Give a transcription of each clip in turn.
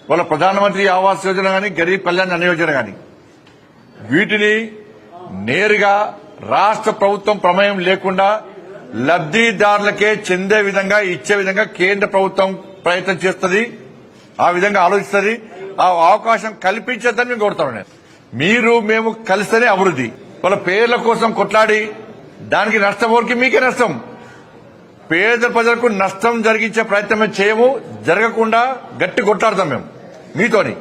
వాళ్ళ ప్రధానమంత్రి ఆవాస్ యోజన గాని గరీబ్ కళ్యాణ్ అన్న యోజన గాని వీటిని నేరుగా రాష్ట్ర ప్రభుత్వం ప్రమేయం లేకుండా లబ్దిదారులకే చెందే విధంగా ఇచ్చే విధంగా కేంద్ర ప్రభుత్వం ప్రయత్నం చేస్తుంది, ఆ విధంగా ఆలోచిస్తుంది. ఆ అవకాశం కల్పించేద్దని మేము కోరుతాం. మీరు మేము కలిస్తేనే అభివృద్ధి. వాళ్ళ పేర్ల కోసం కొట్లాడి దానికి నష్టం వరకు మీకే నష్టం. పేద ప్రజలకు నష్టం జరిగించే ప్రయత్నం చేయము, జరగకుండా గట్టి కొట్లాడతాం మేము మీతోని.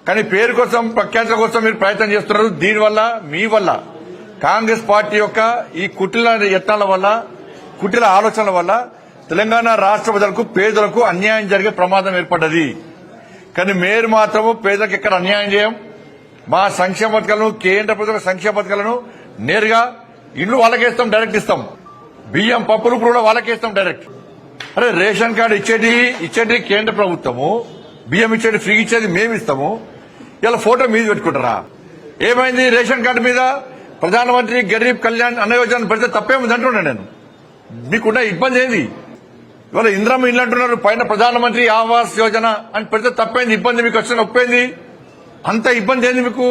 కానీ పేరు కోసం ప్రఖ్యాతుల కోసం మీరు ప్రయత్నం చేస్తున్నారు. దీనివల్ల మీ వల్ల కాంగ్రెస్ పార్టీ యొక్క ఈ కుటిల యత్నాల వల్ల, కుటిల ఆలోచనల వల్ల తెలంగాణ రాష్ట్ర ప్రజలకు పేదలకు అన్యాయం జరిగే ప్రమాదం ఏర్పడ్డది. కానీ మీరు మాత్రము పేదలకు ఎక్కడ అన్యాయం చేయం. మా సంక్షేమ పథకాలను, కేంద్ర ప్రభుత్వ సంక్షేమ పథకాలను నేరుగా ఇల్లు వాళ్ళకేస్తాం, డైరెక్ట్ ఇస్తాం. బియ్యం పప్పులు కూడా వాళ్ళకేస్తాం డైరెక్ట్. అరే రేషన్ కార్డు ఇచ్చేది కేంద్ర ప్రభుత్వము, బియ్యం ఇచ్చేది ఫ్రీ ఇచ్చేది మేము ఇస్తాము. ఇలా ఫోటో మీద పెట్టుకుంటారా? ఏమైంది? రేషన్ కార్డు మీద ప్రధానమంత్రి గరీబ్ కళ్యాణ్ అన్న యోజన పెడితే తప్పేముంది అంటున్నా నేను. మీకున్న ఇబ్బంది ఏంది? ఇవాళ ఇందిరమ్మ ఇల్లు అంటున్నారు, పైన ప్రధానమంత్రి ఆవాస్ యోజన అని పెడితే తప్పైంది. ఇబ్బంది మీకు వచ్చిన ఒప్పైంది. అంత ఇబ్బంది ఏంది మీకు?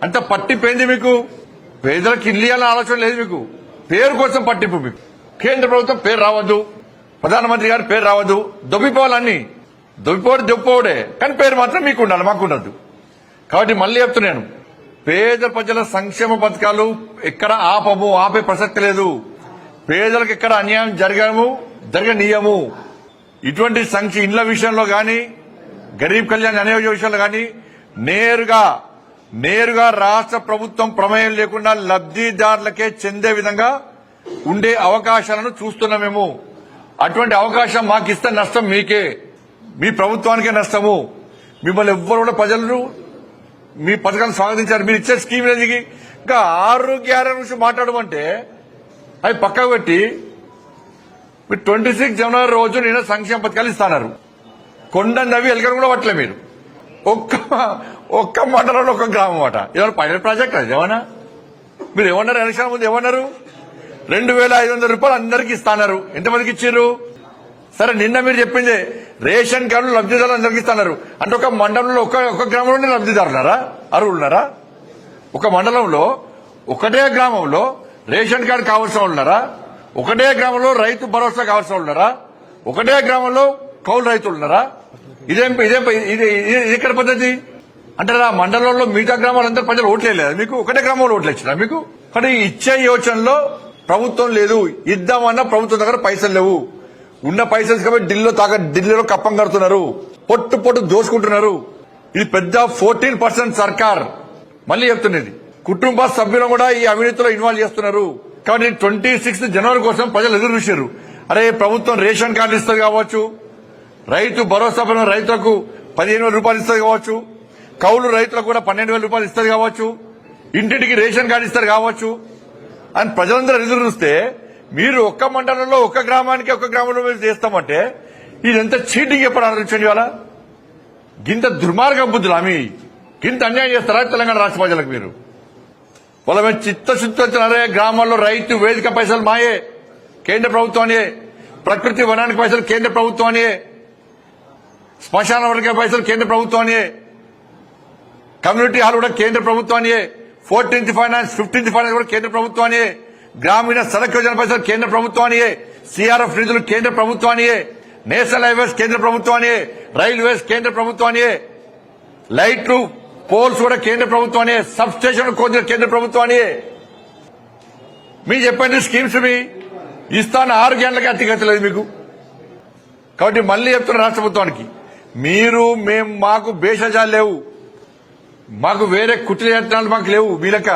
అంత పట్టిపోయింది మీకు? పేదలకు ఇల్లు ఇవ్వాలని ఆలోచన లేదు మీకు. పేరు కోసం పట్టింపు మీకు. కేంద్ర ప్రభుత్వం పేరు రావద్దు, ప్రధానమంత్రి గారి పేరు రావద్దు, దొబ్బిపోవాలన్నీ. దొబ్బిపోవడే కానీ పేరు మాత్రం మీకు ఉండాలి, మాకు ఉండద్దు. కాబట్టి మళ్లీ చెప్తున్నాను, పేద ప్రజల సంక్షేమ పథకాలు ఎక్కడ ఆపే ప్రసక్తి లేదు. పేదలకు ఎక్కడ అన్యాయం జరగనీయము. ఇటువంటి ఇండ్ల విషయంలో గాని, గరీబ్ కళ్యాణ్ అనే విషయంలో గాని నేరుగా రాష్ట్ర ప్రభుత్వం ప్రమేయం లేకుండా లబ్దిదారులకే చెందే విధంగా ఉండే అవకాశాలను చూస్తున్నాం మేము. అటువంటి అవకాశం మాకు ఇస్తే నష్టం మీకే, మీ ప్రభుత్వానికే నష్టము. మిమ్మల్ని ఎవ్వరు కూడా ప్రజలు మీ పథకాన్ని స్వాగతించారు. మీరు ఇచ్చే స్కీమ్ దిగి ఇంకా 6 నుంచి మాట్లాడమంటే అవి పక్కకు పెట్టి మీరు 26 జనవరి రోజు నేను సంక్షేమ పథకాలు ఇస్తాన్నారు. కొండ నవి ఎలకలు కూడా పట్టలే మీరు. ఒక్క మండలంలో ఒక్క గ్రామం అట. ఏమన్నా పైలట్ ప్రాజెక్ట్ అది ఏమన్నా? మీరు ఏమన్నారు? ఎలక్షన్ ముందు ఏమన్నారు? 2500 రూపాయలు అందరికీ ఇస్తాన్నారు. ఎంతమందికి ఇచ్చారు? సరే నిన్న మీరు చెప్పింది రేషన్ కార్డులు లబ్దిదారులు అందరికీ ఇస్తున్నారు అంటే ఒక మండలంలో ఒక గ్రామంలోనే లబ్దిదారులారా, అర్హులున్నారా? ఒక మండలంలో ఒకటే గ్రామంలో రేషన్ కార్డు కావాల్సిన వాళ్ళున్నారా? ఒకటే గ్రామంలో రైతు భరోసా కావాల్సిన వాళ్ళున్నారా? ఒకటే గ్రామంలో కౌలు రైతులున్నారా? ఇది ఇక్కడ పద్ధతి అంటే ఆ మండలంలో మిగతా గ్రామాలందరూ ప్రజలు ఓట్లేదు మీకు, ఒకటే గ్రామంలో ఓట్లు ఇచ్చినా మీకు? కానీ ఇచ్చే యోచనలో ప్రభుత్వం లేదు. ఇద్దామన్నా ప్రభుత్వం దగ్గర పైసలు లేవు. ఉన్న పైసలు కాబట్టి ఢిల్లీలో కప్పం కడుతున్నారు, పొట్టు దోసుకుంటున్నారు. ఇది పెద్ద 14% సర్కార్. మళ్లీ చెప్తున్నది, కుటుంబ సభ్యులను కూడా ఈ అవినీతిలో ఇన్వాల్వ్ చేస్తున్నారు. కాబట్టి 26 జనవరి కోసం ప్రజలు ఎదురు చూశారు. అరే ప్రభుత్వం రేషన్ కార్డు ఇస్తుంది కావచ్చు, రైతు భరోసా రైతులకు 15,000 రూపాయలు ఇస్తుంది కావచ్చు, కౌలు రైతులకు కూడా 12,000 రూపాయలు ఇస్తుంది కావచ్చు, ఇంటింటికి రేషన్ కార్డు ఇస్తారు కావచ్చు అని ప్రజలందరూ ఎదురు చూస్తే మీరు ఒక్క మండలంలో ఒక్క గ్రామంలో మీరు చేస్తామంటే ఇదంతా చీటింగ్ ఎప్పుడు ఆలోచించండి. ఇవాళ గింత దుర్మార్గ బుద్ధులు ఆమె గింత అన్యాయం చేస్తారా తెలంగాణ రాష్ట్ర ప్రజలకు? మీరు వాళ్ళ మీద చిత్తశుద్ధి వచ్చినారే. గ్రామాల్లో రైతు వేదిక పైసలు మాయే, కేంద్ర ప్రభుత్వానియే. ప్రకృతి వనానికి పైసలు కేంద్ర ప్రభుత్వానియే. శ్మశాన వర్గ పైసలు కేంద్ర ప్రభుత్వానియే. కమ్యూనిటీ హాల్ కూడా కేంద్ర ప్రభుత్వానియే. 14th ఫైనాన్స్ 15th ఫైనాన్స్ కూడా కేంద్ర ప్రభుత్వానియే. గ్రామీణ సడక్ యోజన పైసలు కేంద్ర ప్రభుత్వానియే. సిఆర్ఎఫ్ నిధులు కేంద్ర ప్రభుత్వానియే. నేషనల్ హైవేస్ కేంద్ర ప్రభుత్వానియే. రైల్వేస్ కేంద్ర ప్రభుత్వానియే. లైట్లు పోల్స్ కూడా కేంద్ర ప్రభుత్వానియే. సబ్ స్టేషన్ కేంద్ర ప్రభుత్వానియే. మీరు చెప్పండి స్కీమ్స్ మీ ఇస్తాను 6 గంటలకి అతిగతలేదు మీకు. కాబట్టి మళ్లీ చెప్తున్న రాష్ట్ర ప్రభుత్వానికి, మాకు భేషజాలు లేవు, మాకు వేరే కుట్ర యత్నాలు మాకు లేవు. వీలక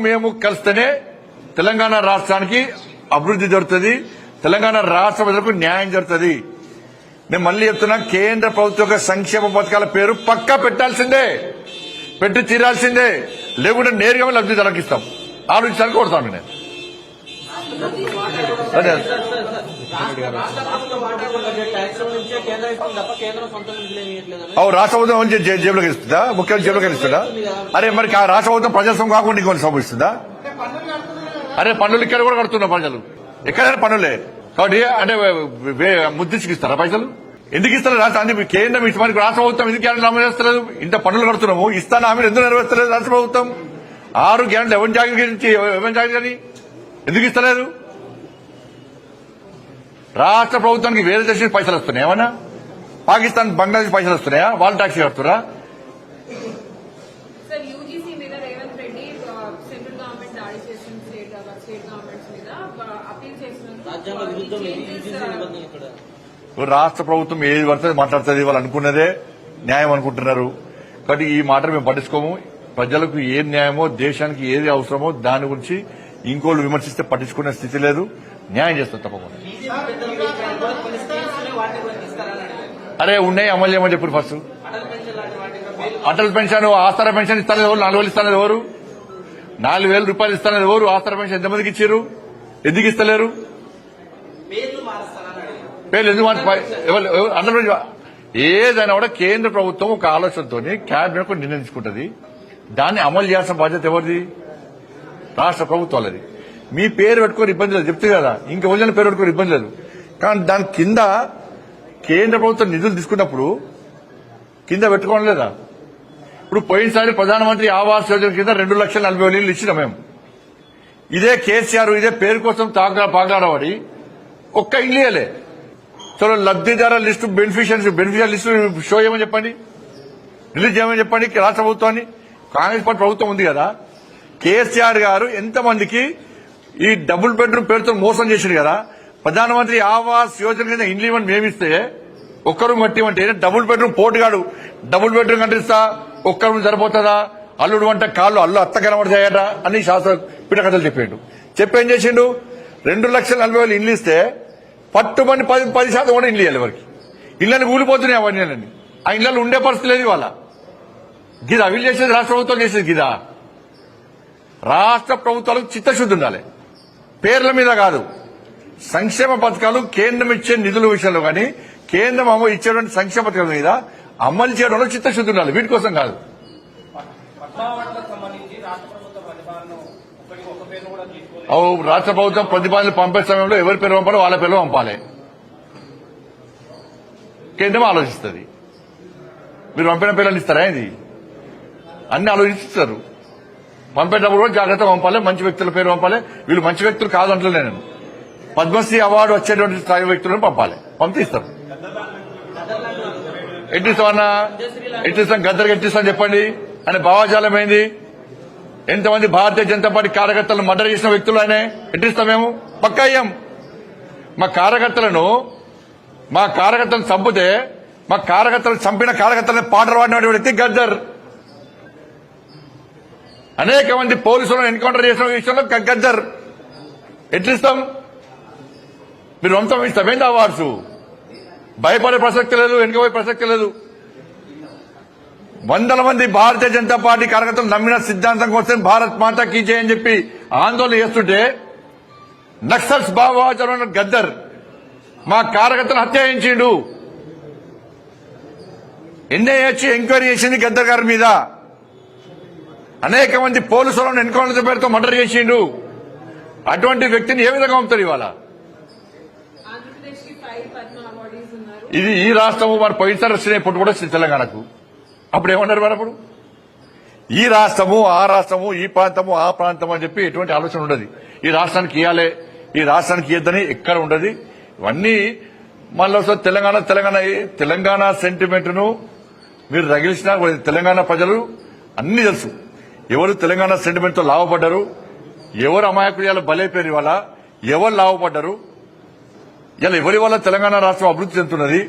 మేము కలిస్తేనే తెలంగాణ రాష్ట్రానికి అభివృద్ధి జరుగుతుంది, తెలంగాణ రాష్ట్ర ప్రజలకు న్యాయం జరుగుతుంది. నేను మళ్లీ చెప్తున్నా, కేంద్ర ప్రభుత్వ సంక్షేమ పథకాల పేరు పక్కా పెట్టాల్సిందే, పెట్టి తీరాల్సిందే. లేకుంటే నేరుగా లబ్ధిదారులకు ఇస్తాం, ఆలోచించాలని కోరుతాను నేను. అదే రాష్ట్ర ప్రభుత్వం జేబులోకి ఇస్తుందా? ముఖ్యమంత్రి జేబులోకి ఇస్తుందా? అరే మరి రాష్ట్ర ప్రభుత్వం ప్రజాస్వామ్యం కాకుండా ఇంకొన్ని సమస్యస్తుందా? అరే పన్నులు ఇక్కడ కూడా కడుతున్నా ప్రజలు, ఎక్కడైనా పన్నులే. కాబట్టి అంటే ముద్దించుకు ఇస్తారా పైసలు? ఎందుకు ఇస్తలేదు రాష్ట్ర అంటే కేంద్రం ఇష్టమానికి రాష్ట్ర ప్రభుత్వం ఎందుకు గ్యారెంటీ అమలు చేస్తలేదు? ఇంత పన్నులు కడుతున్నాము, ఇస్తాను హామీలు ఎందుకు నెరవేర్చలేదు రాష్ట్ర ప్రభుత్వం? 6 గ్యారెంటీ ఎవరి జాగ్రత్త ఎందుకు ఇస్తలేదు? రాష్ట్ర ప్రభుత్వానికి వేరే దేశానికి పైసలు వస్తున్నాయి, ఏమన్నా పాకిస్తాన్ బంగ్లాదేశ్ పైసలు వస్తున్నాయా? వాళ్ళు ట్యాక్సీ కడుతురా? రాష్ట్ర ప్రభుత్వం ఏది పడుతుంది మాట్లాడుతుంది, వాళ్ళు అనుకున్నదే న్యాయం అనుకుంటున్నారు. కాబట్టి ఈ మాట మేము పట్టించుకోము. ప్రజలకు ఏం న్యాయమో, దేశానికి ఏది అవసరమో దాని గురించి ఇంకోళ్ళు విమర్శిస్తే పట్టించుకునే స్థితి లేదు. న్యాయం చేస్తాం తప్పకుండా. అరే ఉన్నాయి, అమలు చేయమని చెప్పారు. ఫస్ట్ అటల్ పెన్షన్, ఆసరా పెన్షన్ ఇస్తానది ఎవరు? 4,000 ఇస్తానది ఎవరు? 4,000 రూపాయలు ఇస్తానది ఎవరు? ఆసరా పెన్షన్ ఎంతమందికి ఇచ్చారు? ఎందుకు ఇస్తలేరు? పేర్లు ఎందుకు అటల్ ఏదైనా కూడా కేంద్ర ప్రభుత్వం ఒక ఆలోచనతో క్యాబినెట్ నిర్ణయం తీసుకుంటుంది. దాన్ని అమలు చేయాల్సిన బాధ్యత ఎవరిది? రాష్ట్ర ప్రభుత్వాలది. మీ పేరు పెట్టుకోని ఇబ్బంది లేదు, చెప్తే కదా. ఇంకా వదిలిన పేరు పెట్టుకోని ఇబ్బంది లేదు. కానీ దాని కింద కేంద్ర ప్రభుత్వం నిధులు తీసుకున్నప్పుడు కింద పెట్టుకోవడం లేదా? ఇప్పుడు పోయినసారి ప్రధానమంత్రి ఆవాస్ యోజన కింద 2,40,000 ఇచ్చినాం మేము. ఇదే కేసీఆర్ ఇదే పేరు కోసం పాగలాడవాడి ఒక్క ఇల్లు ఇవ్వలే. చలో లబ్దిదారుల లిస్టు, బెనిఫిషియల్ లిస్టు షో చేయమని చెప్పండి, రిలీజ్ చేయమని చెప్పండి రాష్ట్ర ప్రభుత్వాన్ని. కాంగ్రెస్ పార్టీ ప్రభుత్వం ఉంది కదా. కేసీఆర్ గారు ఎంతమందికి ఈ డబుల్ బెడ్రూమ్ పేరుతో మోసం చేసింది కదా. ప్రధానమంత్రి ఆవాస్ యోజన కింద ఇండ్లు ఇవ్వని మేమిస్తే ఒక్కరు కట్టిమంటే డబుల్ బెడ్రూమ్ పోటుగాడు డబుల్ బెడ్రూమ్ కట్టిస్తా, ఒక్క రూమ్ సరిపోతుందా? అల్లుడు అంటే కాళ్ళు అల్లు అత్త కనబడతాయట అని శాస్త్ర పిటకథలు చెప్పాడు. చెప్పేం చేసిండు? 2,40,000 ఇండ్లు ఇస్తే పట్టుబడి 10% కూడా ఇండ్లు ఇవ్వాలి. ఎవరికి ఇళ్ళని కూలిపోతున్నాయి అవన్నీ. ఆ ఇళ్లలో ఉండే పరిస్థితి లేదు ఇవాళ. గిదా వీళ్ళు చేసేది రాష్ట్ర ప్రభుత్వం చేసేది గిదా? రాష్ట్ర ప్రభుత్వాలకు చిత్తశుద్ధి ఉండాలి. పేర్ల మీద కాదు, సంక్షేమ పథకాలు కేంద్రం ఇచ్చే నిధుల విషయంలో కానీ కేంద్రం ఇచ్చేటువంటి సంక్షేమ పథకాల మీద అమలు చేయడంలో చిత్తశుద్ధి ఉండాలి. వీటి కోసం కాదు. రాష్ట్ర ప్రభుత్వం ప్రతిపాదనలు పంపే సమయంలో ఎవరి పేరు పంపాలో వాళ్ళ పేరు పంపాలి. కేంద్రం ఆలోచిస్తుంది. మీరు పంపిన పేర్లను ఇస్తారా? ఇది అన్ని ఆలోచిస్తారు. పంపేటప్పుడు కూడా జాగ్రత్తగా పంపాలి, మంచి వ్యక్తుల పేరు పంపాలి. వీళ్ళు మంచి వ్యక్తులు కాదంటలే, నేను పద్మశ్రీ అవార్డు వచ్చేటువంటి స్థాయి వ్యక్తులను పంపాలి. పంపితే ఇస్తారు. ఎట్టిస్తామన్నా ఎట్టిస్తాం, గద్దరికి ఎట్టిస్తామని చెప్పండి అని భావాజాలం ఏంది? ఎంతమంది భారతీయ జనతా పార్టీ కార్యకర్తలను మర్డర్ చేసిన వ్యక్తులు ఆయన ఎట్టిస్తాం? మేము పక్కా అయ్యాం. మా కార్యకర్తలను చంపితే మా కార్యకర్తలను చంపిన కార్యకర్తలను పాటలు పాడిన వ్యక్తి గద్దర్. అనేక మంది పోలీసులను ఎన్కౌంటర్ చేసిన విషయంలో గద్దర్. ఎట్లిస్తాం? మీరు వంతం ఇస్తామేంటి అవార్డ్స్? భయపడే ప్రసక్తి లేదు, వెనుకపోయే ప్రసక్తి లేదు. వందల మంది భారతీయ జనతా పార్టీ కార్యకర్తలు నమ్మిన సిద్ధాంతం కోసం భారత్ మాతా కీ జై అని చెప్పి ఆందోళన చేస్తుంటే నక్సల్స్ భావజన గద్దర్ మా కార్యకర్తలు హత్య చేయించిండు. ఎన్ఐఏ ఎంక్వైరీ చేసింది గద్దర్ గారి మీద. అనేక మంది పోలీసులను ఎన్కౌంటర్ పేరుతో మర్డర్ చేసిండు. అటువంటి వ్యక్తిని ఏ విధంగా పంపుతారు ఇవాళ? ఇది ఈ రాష్ట్రము మరి పోయినసారి వచ్చినాయి, ఇప్పుడు కూడా వచ్చింది తెలంగాణకు. అప్పుడు ఏమన్నారు మరి? అప్పుడు ఈ రాష్ట్రము ఆ రాష్ట్రము, ఈ ప్రాంతము ఆ ప్రాంతం అని చెప్పి ఎటువంటి ఆలోచన ఉండదు. ఈ రాష్ట్రానికి ఇవ్వాలి, ఈ రాష్ట్రానికి ఇద్దని ఎక్కడ ఉండదు. ఇవన్నీ మళ్ళీ తెలంగాణ సెంటిమెంట్ ను మీరు రగిలిసిన తెలంగాణ ప్రజలు అన్ని తెలుసు. ఎవరు తెలంగాణ సెంటిమెంట్ తో లాభపడ్డారు, ఎవరు అమాయకులు బలైపోయారు, ఇవాళ ఎవరు లాభపడ్డారు, ఇలా ఎవరి వల్ల తెలంగాణ రాష్ట్రం అభివృద్ధి చెందుతున్నది,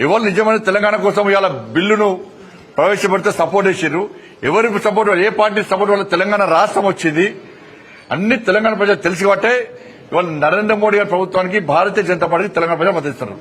ఎవరు నిజమైన తెలంగాణ కోసం ఇవాళ బిల్లును ప్రవేశపెడితే సపోర్ట్ చేశారు, ఎవరి సపోర్ట్, ఏ పార్టీ సపోర్ట్ వల్ల తెలంగాణ రాష్ట్రం వచ్చింది, అన్ని తెలంగాణ ప్రజలు తెలుసు. కాబట్టే ఇవాళ నరేంద్ర మోడీ గారి ప్రభుత్వానికి భారతీయ జనతా పార్టీ తెలంగాణ ప్రజలు మద్దతిస్తారు.